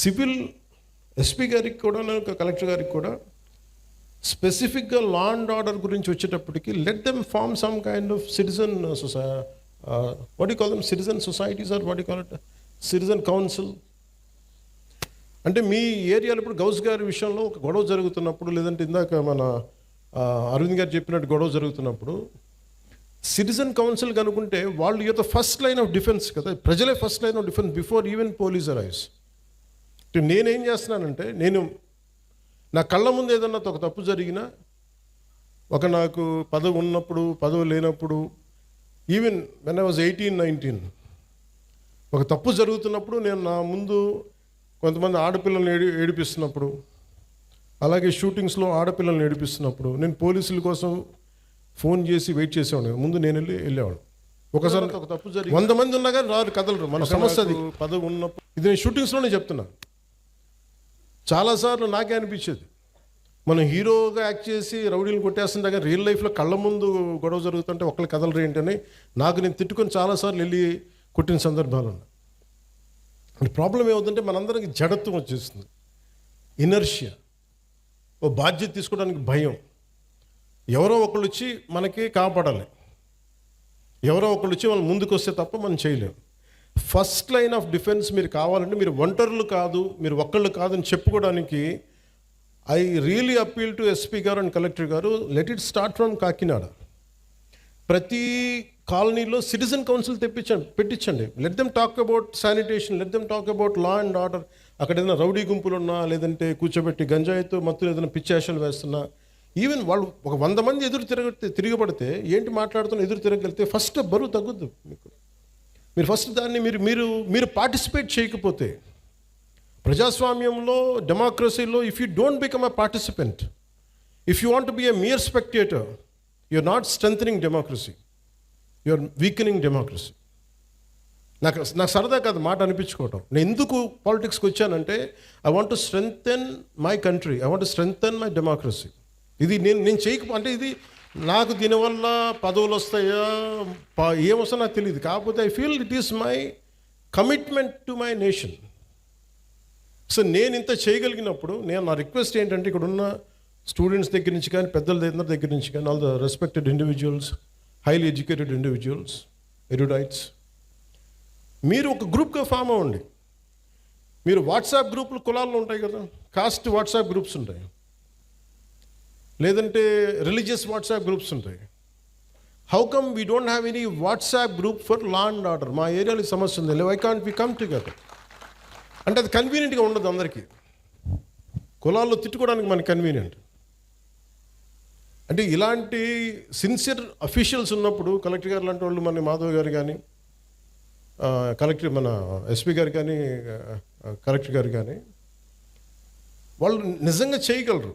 Civil SP గారికి కూడా collector గారికి కూడా స్పెసిఫిక్గా లా అండ్ ఆర్డర్ గురించి వచ్చేటప్పటికి let them form some kind of citizen what you call them citizen societies or what you call it citizen council. అంటే మీ ఏరియాలో ఇప్పుడు గౌస్ గారి విషయంలో ఒక గొడవ జరుగుతున్నప్పుడు, లేదంటే ఇందాక మన అరవింద్ గారు చెప్పినట్టు గొడవ జరుగుతున్నప్పుడు సిటిజన్ కౌన్సిల్ కనుకుంటే వాళ్ళు యొక్క ఫస్ట్ లైన్ ఆఫ్ డిఫెన్స్ కదా, ప్రజలే first line of defence before even police arrives. నేనేం చేస్తున్నానంటే, నేను నా కళ్ళ ముందు ఏదన్నా ఒక తప్పు జరిగినా, నాకు పదవి ఉన్నప్పుడు పదవి లేనప్పుడు, ఈవెన్ వెన్ ఐ వాజ్ 18-19 ఒక తప్పు జరుగుతున్నప్పుడు నేను నా ముందు కొంతమంది ఆడపిల్లల్ని ఏడిపిస్తున్నప్పుడు, అలాగే షూటింగ్స్లో ఆడపిల్లల్ని ఏడిపిస్తున్నప్పుడు నేను పోలీసుల కోసం ఫోన్ చేసి వెయిట్ చేసేవాడు. ముందు నేను వెళ్ళేవాడు. ఒకసారి ఒక తప్పు జరిగి 100 మంది ఉన్నా కానీ రారు, కదలరు. మన సమస్య అది. పదవి ఉన్నప్పుడు ఇది నేను షూటింగ్స్లోనే చెప్తున్నా. చాలాసార్లు నాకే అనిపించేది, మనం హీరోగా యాక్ట్ చేసి రౌడీలు కొట్టేస్తుంటే కానీ రియల్ లైఫ్లో కళ్ళ ముందు గొడవ జరుగుతుంటే ఒకళ్ళు కదలరు ఏంటని నాకు నేను తిట్టుకొని చాలాసార్లు వెళ్ళి కొట్టిన సందర్భాలు ఉన్నాయి. ప్రాబ్లం ఏమవుతుందంటే మనందరికి జడత్వం వచ్చేస్తుంది, ఇనర్షియా, ఓ బాధ్యత తీసుకోవడానికి భయం. ఎవరో ఒకళ్ళు వచ్చి మనకి కాపాడాలి, ఎవరో ఒకళ్ళు వచ్చి మనం ముందుకు వస్తే తప్ప మనం చేయలేము. ఫస్ట్ లైన్ ఆఫ్ డిఫెన్స్ మీరు కావాలంటే మీరు ఒంటరులు కాదు, మీరు ఒక్కళ్ళు కాదని చెప్పుకోవడానికి I really appeal to SP గారు అండ్ కలెక్టర్ గారు, let it start from Kakinada. ప్రతి కాలనీలో సిటిజన్ కౌన్సిల్ పెట్టించండి. Let them talk about sanitation, let them talk about law and order. అక్కడ ఏదైనా రౌడీ గుంపులు ఉన్నా, లేదంటే కూర్చోబెట్టి గంజాయితో మత్తులు ఏదైనా పిచ్చేషాలు వేస్తున్నా, ఈవెన్ వాళ్ళు ఒక 100 మంది తిరగబడితే ఏంటి మాట్లాడుతున్నా ఎదురు తిరగలిగితే ఫస్ట్ బరువు తగ్గుద్దు మీకు. మీరు ఫస్ట్ దాన్ని మీరు పార్టిసిపేట్ చేయకపోతే, ప్రజాస్వామ్యంలో డెమోక్రసీలో if you don't become a participant, if you want be a mere spectator, you are not strengthening democracy, you are weakening democracy. నాకు సరదా కాదు మాట అనిపించుకోవటం. నేను ఎందుకు పాలిటిక్స్కి వచ్చానంటే I want to strengthen my country, I want to strengthen my democracy. ఇది నేను చేయకపోతే ఇది నాకు దీనివల్ల పదవులు వస్తాయా ఏమొస్తా నాకు తెలియదు. కాకపోతే I feel it is my commitment to my nation. So నేను ఇంత చేయగలిగినప్పుడు నా రిక్వెస్ట్ ఏంటంటే, ఇక్కడ ఉన్న స్టూడెంట్స్ దగ్గర నుంచి కానీ, పెద్దల దగ్గర నుంచి కానీ, all the respected individuals, highly educated individuals, erudites, మీరు ఒక గ్రూప్గా ఫామ్ అవ్వండి. మీరు వాట్సాప్ గ్రూపులు కులాల్లో ఉంటాయి కదా, కాస్ట్ వాట్సాప్ గ్రూప్స్ ఉంటాయి, లేదంటే రిలీజియస్ వాట్సాప్ గ్రూప్స్ ఉంటాయి. How come we don't have any WhatsApp group for law and order? మా ఏరియాలో సమస్య ఉంది, why can't we come together? అంటే అది కన్వీనియంట్గా ఉండదు అందరికీ. కులాల్లో తిట్టుకోవడానికి మనకి కన్వీనియంట్. అంటే ఇలాంటి సిన్సియర్ అఫీషియల్స్ ఉన్నప్పుడు కలెక్టర్ గారు లాంటి వాళ్ళు, మన మాధవ్ గారు కానీ, మన ఎస్పీ గారు కానీ, కలెక్టర్ గారు కానీ, వాళ్ళు నిజంగా చేయగలరు.